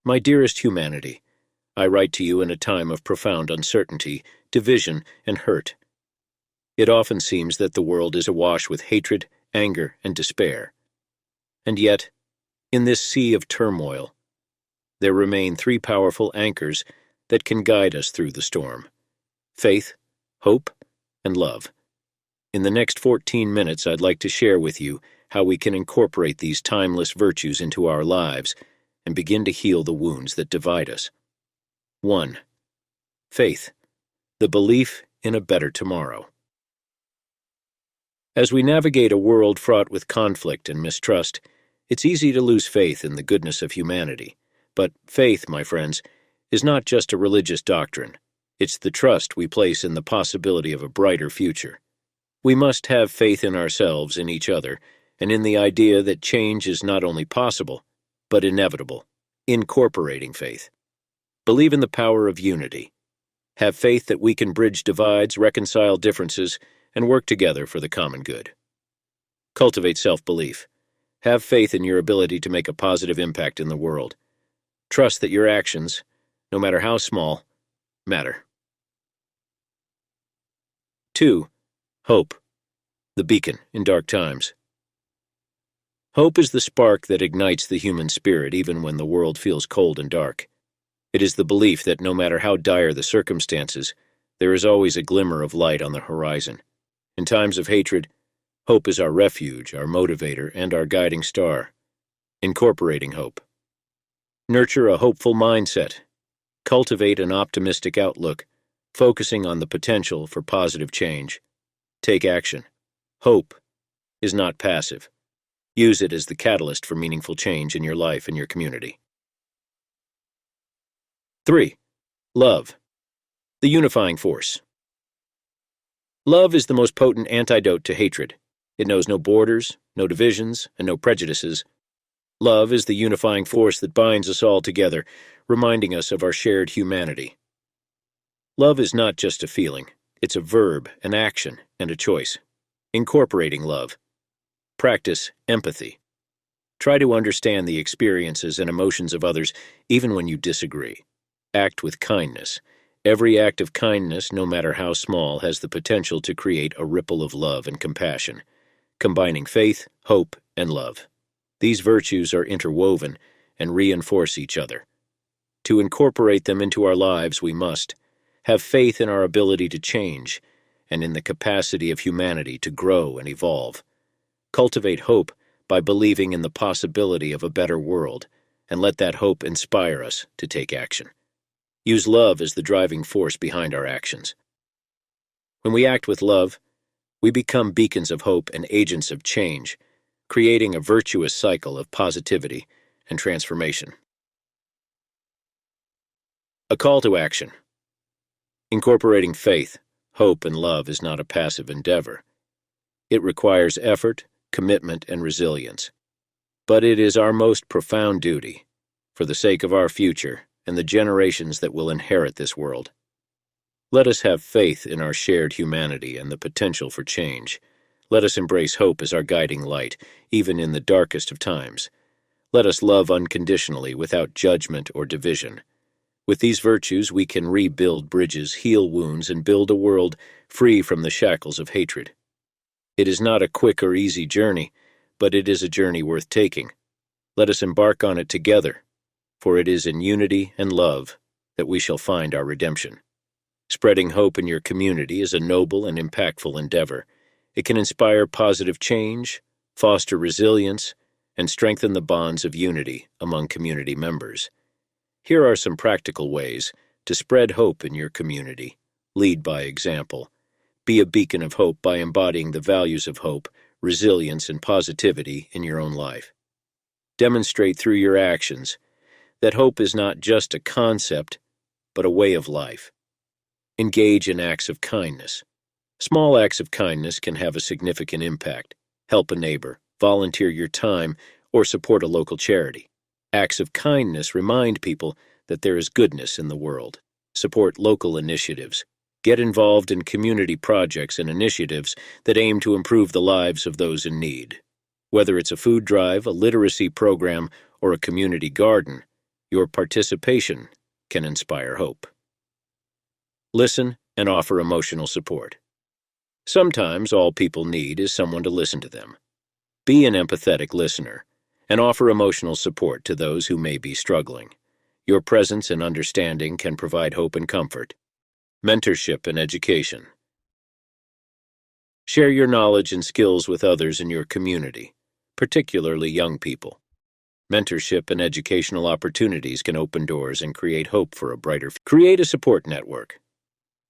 My dearest humanity, I write to you in a time of profound uncertainty, division, and hurt. It often seems that the world is awash with hatred, anger, and despair. And yet, in this sea of turmoil, there remain three powerful anchors that can guide us through the storm: faith, hope, and love. In the next 14 minutes, I'd like to share with you how we can incorporate these timeless virtues into our lives and begin to heal the wounds that divide us. 1. Faith, the belief in a better tomorrow. As we navigate a world fraught with conflict and mistrust, it's easy to lose faith in the goodness of humanity. But faith, my friends, is not just a religious doctrine. It's the trust we place in the possibility of a brighter future. We must have faith in ourselves, in each other, and in the idea that change is not only possible, but inevitable. Incorporating faith. Believe in the power of unity. Have faith that we can bridge divides, reconcile differences, and work together for the common good. Cultivate self-belief. Have faith in your ability to make a positive impact in the world. Trust that your actions, no matter how small, matter. 2. Hope, the beacon in dark times. Hope is the spark that ignites the human spirit even when the world feels cold and dark. It is the belief that no matter how dire the circumstances, there is always a glimmer of light on the horizon. In times of hatred, hope is our refuge, our motivator, and our guiding star. Incorporating hope. Nurture a hopeful mindset. Cultivate an optimistic outlook, focusing on the potential for positive change. Take action. Hope is not passive. Use it as the catalyst for meaningful change in your life and your community. 3. Love, the unifying force. Love is the most potent antidote to hatred. It knows no borders, no divisions, and no prejudices. Love is the unifying force that binds us all together, reminding us of our shared humanity. Love is not just a feeling. It's a verb, an action, and a choice. Incorporating love. Practice empathy. Try to understand the experiences and emotions of others, even when you disagree. Act with kindness. Every act of kindness, no matter how small, has the potential to create a ripple of love and compassion, combining faith, hope, and love. These virtues are interwoven and reinforce each other. To incorporate them into our lives, we must have faith in our ability to change and in the capacity of humanity to grow and evolve. Cultivate hope by believing in the possibility of a better world, and let that hope inspire us to take action. Use love as the driving force behind our actions. When we act with love, we become beacons of hope and agents of change, creating a virtuous cycle of positivity and transformation. A call to action. Incorporating faith, hope, and love is not a passive endeavor. It requires effort, commitment, and resilience. But it is our most profound duty, for the sake of our future and the generations that will inherit this world. Let us have faith in our shared humanity and the potential for change. Let us embrace hope as our guiding light, even in the darkest of times. Let us love unconditionally without judgment or division. With these virtues, we can rebuild bridges, heal wounds, and build a world free from the shackles of hatred. It is not a quick or easy journey, but it is a journey worth taking. Let us embark on it together, for it is in unity and love that we shall find our redemption. Spreading hope in your community is a noble and impactful endeavor. It can inspire positive change, foster resilience, and strengthen the bonds of unity among community members. Here are some practical ways to spread hope in your community. Lead by example. Be a beacon of hope by embodying the values of hope, resilience, and positivity in your own life. Demonstrate through your actions that hope is not just a concept, but a way of life. Engage in acts of kindness. Small acts of kindness can have a significant impact. Help a neighbor, volunteer your time, or support a local charity. Acts of kindness remind people that there is goodness in the world. Support local initiatives. Get involved in community projects and initiatives that aim to improve the lives of those in need. Whether it's a food drive, a literacy program, or a community garden, Your participation can inspire hope. Listen and offer emotional support. Sometimes all people need is someone to listen to them. Be an empathetic listener and offer emotional support to those who may be struggling. Your presence and understanding can provide hope and comfort. Mentorship and education. Share your knowledge and skills with others in your community, particularly young people. Mentorship and educational opportunities can open doors and create hope for a brighter future. Create a support network.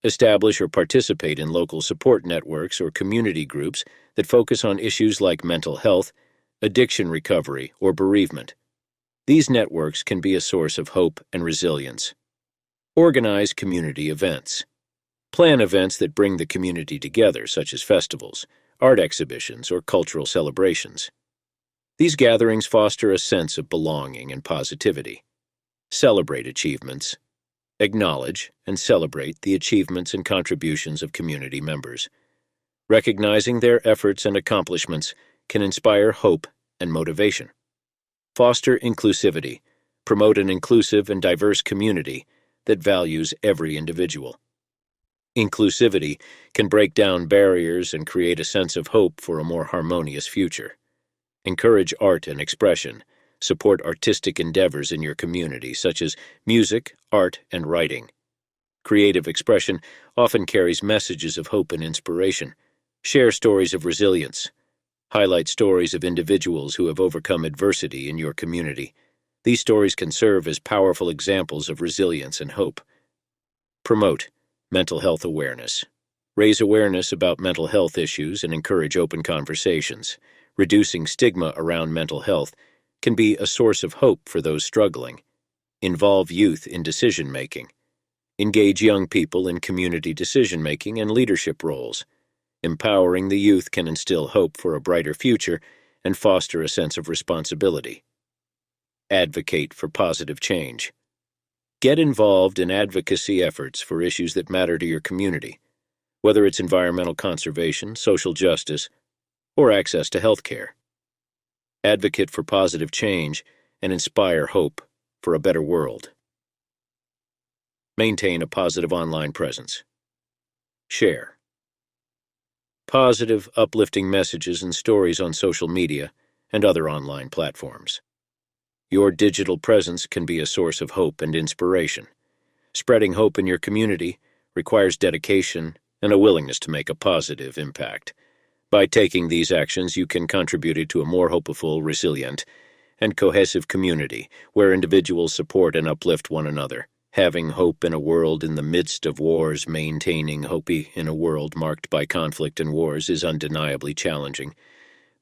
Establish or participate in local support networks or community groups that focus on issues like mental health, addiction recovery, or bereavement. These networks can be a source of hope and resilience. Organize community events. Plan events that bring the community together, such as festivals, art exhibitions, or cultural celebrations. These gatherings foster a sense of belonging and positivity. Celebrate achievements. Acknowledge and celebrate the achievements and contributions of community members. Recognizing their efforts and accomplishments can inspire hope and motivation. Foster inclusivity. Promote an inclusive and diverse community that values every individual. Inclusivity can break down barriers and create a sense of hope for a more harmonious future. Encourage art and expression. Support artistic endeavors in your community, such as music, art, and writing. Creative expression often carries messages of hope and inspiration. Share stories of resilience. Highlight stories of individuals who have overcome adversity in your community. These stories can serve as powerful examples of resilience and hope. Promote mental health awareness. Raise awareness about mental health issues and encourage open conversations. Reducing stigma around mental health can be a source of hope for those struggling. Involve youth in decision-making. Engage young people in community decision-making and leadership roles. Empowering the youth can instill hope for a brighter future and foster a sense of responsibility. Advocate for positive change. Get involved in advocacy efforts for issues that matter to your community, whether it's environmental conservation, social justice, or access to health care. Advocate for positive change and inspire hope for a better world. Maintain a positive online presence. Share positive, uplifting messages and stories on social media and other online platforms. Your digital presence can be a source of hope and inspiration. Spreading hope in your community requires dedication and a willingness to make a positive impact. By taking these actions, you can contribute to a more hopeful, resilient, and cohesive community where individuals support and uplift one another. Having hope in a world in the midst of wars, maintaining hope in a world marked by conflict and wars is undeniably challenging.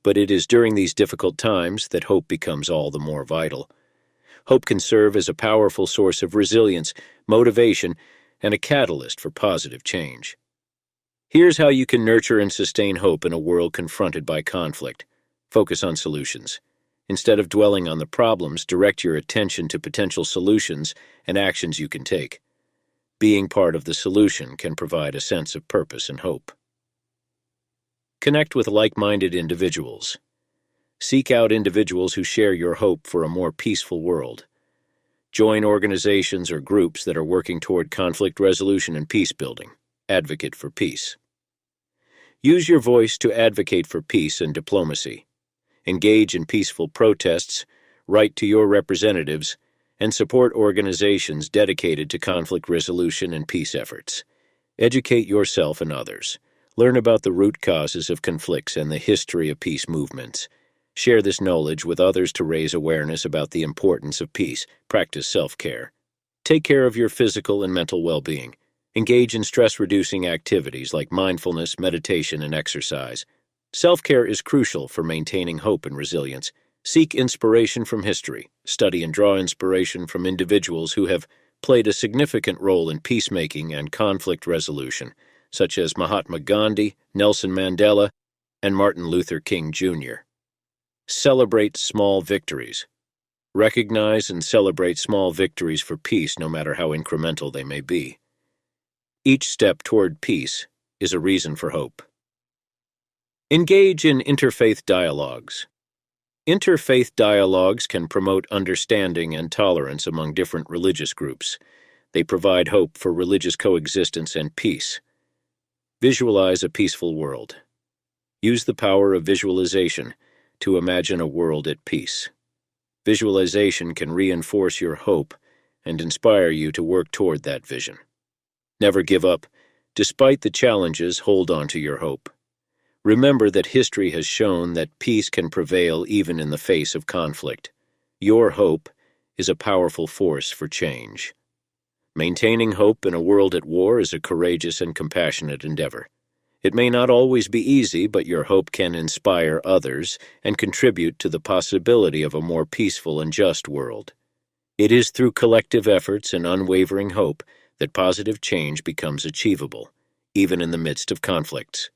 But it is during these difficult times that hope becomes all the more vital. Hope can serve as a powerful source of resilience, motivation, and a catalyst for positive change. Here's how you can nurture and sustain hope in a world confronted by conflict. Focus on solutions. Instead of dwelling on the problems, direct your attention to potential solutions and actions you can take. Being part of the solution can provide a sense of purpose and hope. Connect with like-minded individuals. Seek out individuals who share your hope for a more peaceful world. Join organizations or groups that are working toward conflict resolution and peace building. Advocate for peace. Use your voice to advocate for peace and diplomacy. Engage in peaceful protests, write to your representatives, and support organizations dedicated to conflict resolution and peace efforts. Educate yourself and others. Learn about the root causes of conflicts and the history of peace movements. Share this knowledge with others to raise awareness about the importance of peace. Practice self-care. Take care of your physical and mental well-being. Engage in stress-reducing activities like mindfulness, meditation, and exercise. Self-care is crucial for maintaining hope and resilience. Seek inspiration from history. Study and draw inspiration from individuals who have played a significant role in peacemaking and conflict resolution, such as Mahatma Gandhi, Nelson Mandela, and Martin Luther King Jr. Celebrate small victories. Recognize and celebrate small victories for peace, no matter how incremental they may be. Each step toward peace is a reason for hope. Engage in interfaith dialogues. Interfaith dialogues can promote understanding and tolerance among different religious groups. They provide hope for religious coexistence and peace. Visualize a peaceful world. Use the power of visualization to imagine a world at peace. Visualization can reinforce your hope and inspire you to work toward that vision. Never give up. Despite the challenges, hold on to your hope. Remember that history has shown that peace can prevail even in the face of conflict. Your hope is a powerful force for change. Maintaining hope in a world at war is a courageous and compassionate endeavor. It may not always be easy, but your hope can inspire others and contribute to the possibility of a more peaceful and just world. It is through collective efforts and unwavering hope that positive change becomes achievable, even in the midst of conflicts.